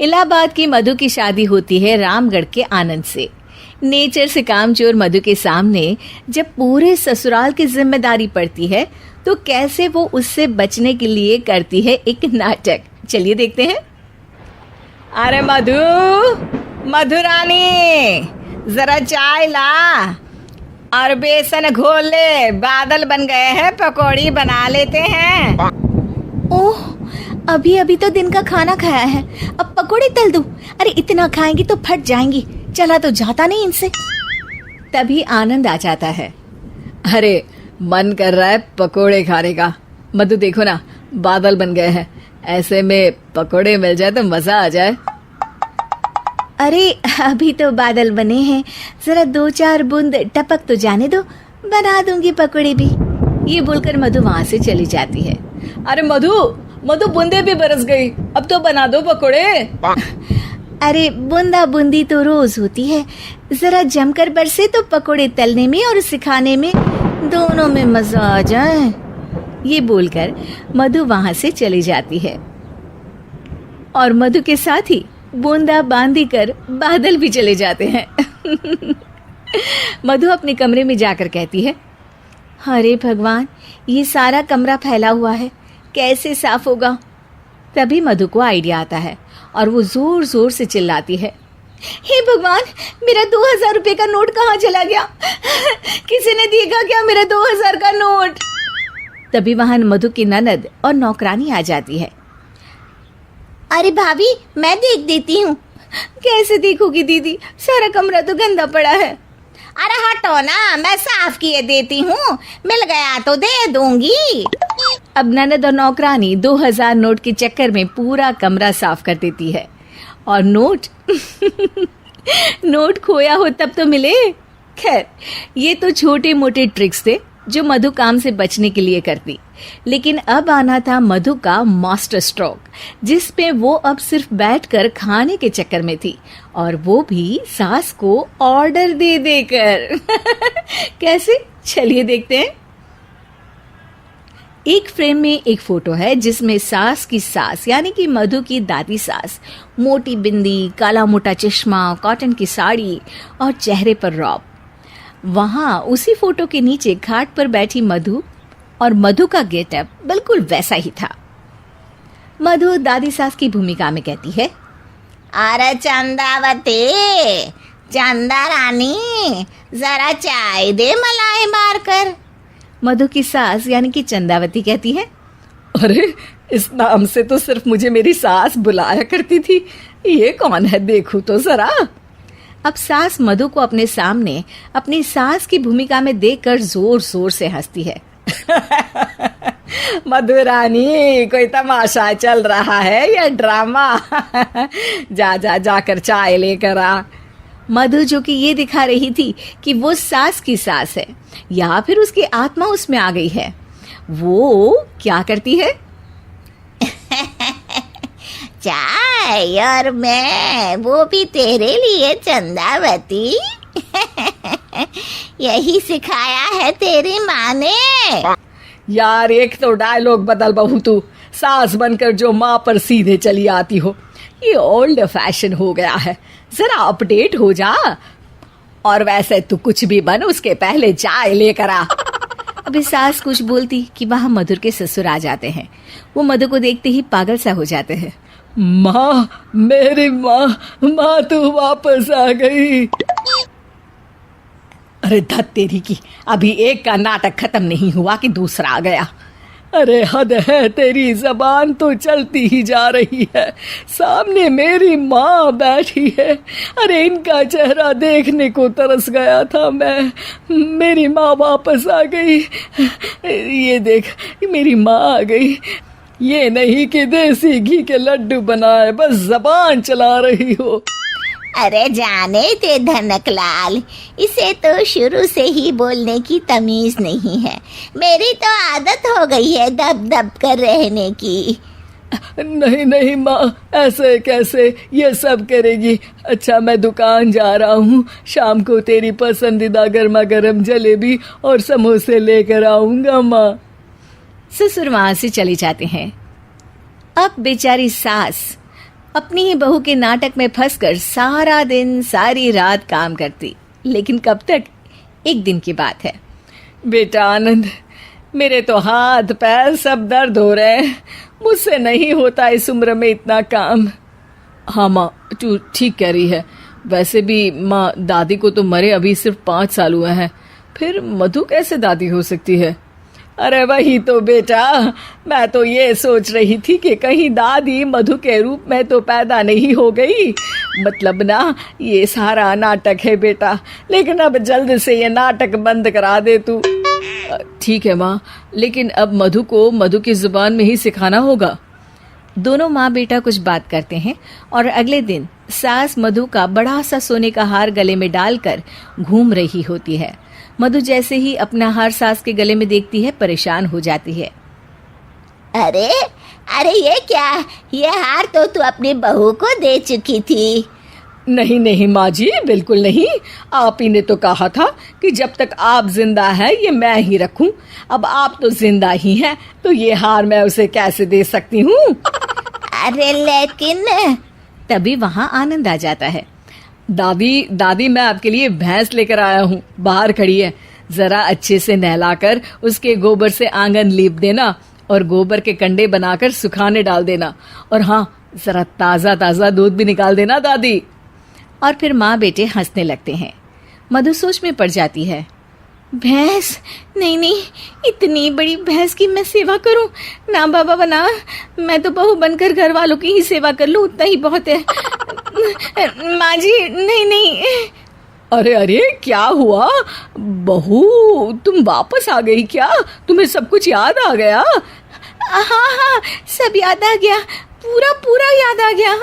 इलाहाबाद की मधु की शादी होती है रामगढ़ के आनंद से। नेचर से कामचोर मधु के सामने जब पूरे ससुराल की जिम्मेदारी पड़ती है तो कैसे वो उससे बचने के लिए करती है एक नाटक। चलिए देखते हैं। अरे मधु, मधु रानी, जरा चाय ला और बेसन घोल ले, बादल बन गए हैं, पकौड़ी बना लेते हैं। ओह, अभी अभी तो दिन का खाना खाया है, अब पकोड़े तल दूं? अरे इतना खाएंगी तो फट जाएंगी, चला तो जाता नहीं इनसे। तभी आनंद आ जाता है। अरे मन कर रहा है पकोड़े खाने का। मधु देखो ना, बादल बन गए हैं, ऐसे में पकोड़े मिल जाए तो मजा आ जाए। अरे अभी तो बादल बने हैं, जरा 2-4 बूंद टपक तो जाने दो, बना दूंगी पकोड़े भी। ये बोलकर मधु वहां से चली जाती है। अरे मधु, मधु बूंदे भी बरस गई, अब तो बना दो पकोड़े। अरे बूंदा बूंदी तो रोज होती है, जरा जमकर बरसे तो पकोड़े तलने में और सिखाने में दोनों में मजा आ जाए। ये बोलकर मधु वहां से चली जाती है और मधु के साथ ही बूंदा बांधी कर बादल भी चले जाते हैं। मधु अपने कमरे में जाकर कहती है, अरे भगवान, ये सारा कमरा फैला हुआ है, कैसे साफ होगा? तभी मधु को आइडिया आता है और वो जोर जोर से चिल्लाती है, हे भगवान, मेरा 2000 रुपए का नोट कहाँ चला गया? किसी ने देखा क्या मेरा 2000 का नोट? तभी वहां मधु की ननद और नौकरानी आ जाती है। अरे भाभी, मैं देख देती हूँ। कैसे देखोगी दीदी, सारा कमरा तो गंदा पड़ा है। अरे हटो ना, मैं साफ किए देती हूँ, मिल गया तो दे दूंगी। अब ननद और नौकरानी 2000 नोट के चक्कर में पूरा कमरा साफ कर देती है और नोट नोट खोया हो तब तो मिले। खैर, ये तो छोटे मोटे ट्रिक्स थे जो मधु काम से बचने के लिए करती, लेकिन अब आना था मधु का मास्टर स्ट्रोक, जिस पे वो अब सिर्फ बैठकर खाने के चक्कर में थी, और वो भी सास को ऑर्डर दे देकर। कैसे, चलिए देखते हैं। एक फ्रेम में एक फोटो है जिसमें सास की सास यानी कि मधु की दादी सास, मोटी बिंदी, काला मोटा चश्मा, कॉटन की साड़ी और चेहरे पर रौब। वहां उसी फोटो के नीचे खाट पर बैठी मधु, और मधु का गेटअप बिल्कुल वैसा ही था। मधु दादी सास की भूमिका में कहती है, अरे चंदावती, चंदा रानी, जरा चाय दे मलाई मारकर। मधु की सास यानी कि चंदावती कहती है, अरे इस नाम से तो सिर्फ मुझे मेरी सास बुलाया करती थी, ये कौन है देखूं तो जरा। अब सास मधु को अपने सामने अपनी सास की भूमिका में देखकर जोर जोर से हंसती है। मधु रानी, कोई तमाशा चल रहा है या ड्रामा? जाकर चाय लेकर आ। मधु, जो कि ये दिखा रही थी कि वो सास की सास है या फिर उसकी आत्मा उसमें आ गई है, वो क्या करती है? चाय और मैं, वो भी तेरे लिए चंदावती। यही सिखाया है तेरी माँ ने। यार, एक तो डायलॉग बदल बहू, तू सास बनकर जो माँ पर सीधे चली आती हो, ये ओल्ड फैशन हो गया है, जरा अपडेट हो जा। और वैसे तू कुछ भी बन, उसके पहले चाय लेकर आ। अभी सास कुछ बोलती कि वहां मधुर के ससुर आ जाते हैं। वो मधु को देखते ही पागल सा हो जाते हैं। माँ, मेरी माँ, माँ तू वापस आ गई। अरे धत तेरी की, अभी एक का नाटक खत्म नहीं हुआ कि दूसरा आ गया। अरे हद है, तेरी जबान तो चलती ही जा रही है, सामने मेरी माँ बैठी है। अरे इनका चेहरा देखने को तरस गया था मैं, मेरी माँ वापस आ गई। ये देख, मेरी माँ आ गई। ये नहीं कि देसी घी के लड्डू बनाए बस जबान चला रही हो। अरे जाने ते धनकलाल, इसे तो शुरू से ही बोलने की तमीज नहीं है। मेरी तो आदत हो गई है दब दब कर रहने की। नहीं नहीं माँ, ऐसे कैसे, ये सब करेगी। अच्छा, मैं दुकान जा रहा हूँ, शाम को तेरी पसंदीदा गर्मा गर्म जलेबी और समोसे लेकर आऊंगा माँ। ससुर वहां से चले जाते हैं। अब बेचारी सास अपनी ही बहू के नाटक में फंसकर सारा दिन सारी रात काम करती। लेकिन कब तक? एक दिन की बात है। बेटा आनंद, मेरे तो हाथ पैर सब दर्द हो रहे हैं, मुझसे नहीं होता इस उम्र में इतना काम। हाँ माँ, तू ठीक कह रही है। वैसे भी माँ, दादी को तो मरे अभी सिर्फ 5 साल हुए हैं, फिर मधु कैसे दादी हो सकती है? अरे वही तो बेटा, मैं तो ये सोच रही थी कि कहीं दादी मधु के रूप में तो पैदा नहीं हो गई। मतलब ना, ये सारा नाटक है बेटा, लेकिन अब जल्द से ये नाटक बंद करा दे तू। ठीक है माँ, लेकिन अब मधु को मधु की जुबान में ही सिखाना होगा। दोनों माँ बेटा कुछ बात करते हैं और अगले दिन सास मधु का बड़ा सा सोने का हार गले में डालकर घूम रही होती है। मधु जैसे ही अपना हार सास के गले में देखती है, परेशान हो जाती है। अरे अरे ये क्या? ये हार तो तू अपनी बहू को दे चुकी थी। नहीं नहीं माँ जी, बिल्कुल नहीं। आप ही ने तो कहा था कि जब तक आप जिंदा हैं ये मैं ही रखूं। अब आप तो जिंदा ही हैं, तो ये हार मैं उसे कैसे दे सकती हूँ? अरे लेकिन तभी वहाँ आनंद आ जाता है। दादी मैं आपके लिए भैंस लेकर आया हूँ, बाहर खड़ी है। जरा अच्छे से नहलाकर उसके गोबर से आंगन लीप देना और गोबर के कंडे बनाकर सुखाने डाल देना। और हाँ, जरा ताज़ा ताज़ा दूध भी निकाल देना दादी। और फिर माँ बेटे हंसने लगते हैं। मधु सोच में पड़ जाती है। भैंस? नहीं नहीं, इतनी बड़ी भैंस की मैं सेवा करूं? ना बाबा बना, मैं तो बहू बनकर घर वालों की ही सेवा कर लूं, उतना ही बहुत है। माँ जी, नहीं नहीं। अरे अरे, क्या हुआ बहू, तुम वापस आ गई क्या? तुम्हें सब कुछ याद आ गया? हाँ हाँ, सब याद आ गया, पूरा पूरा याद आ गया।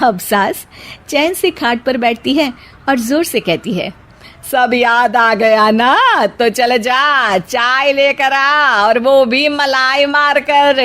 अब सास चैन से खाट पर बैठती है और जोर से कहती है, सब याद आ गया ना? तो चले जा, चाय लेकर आ, और वो भी मलाई मार कर।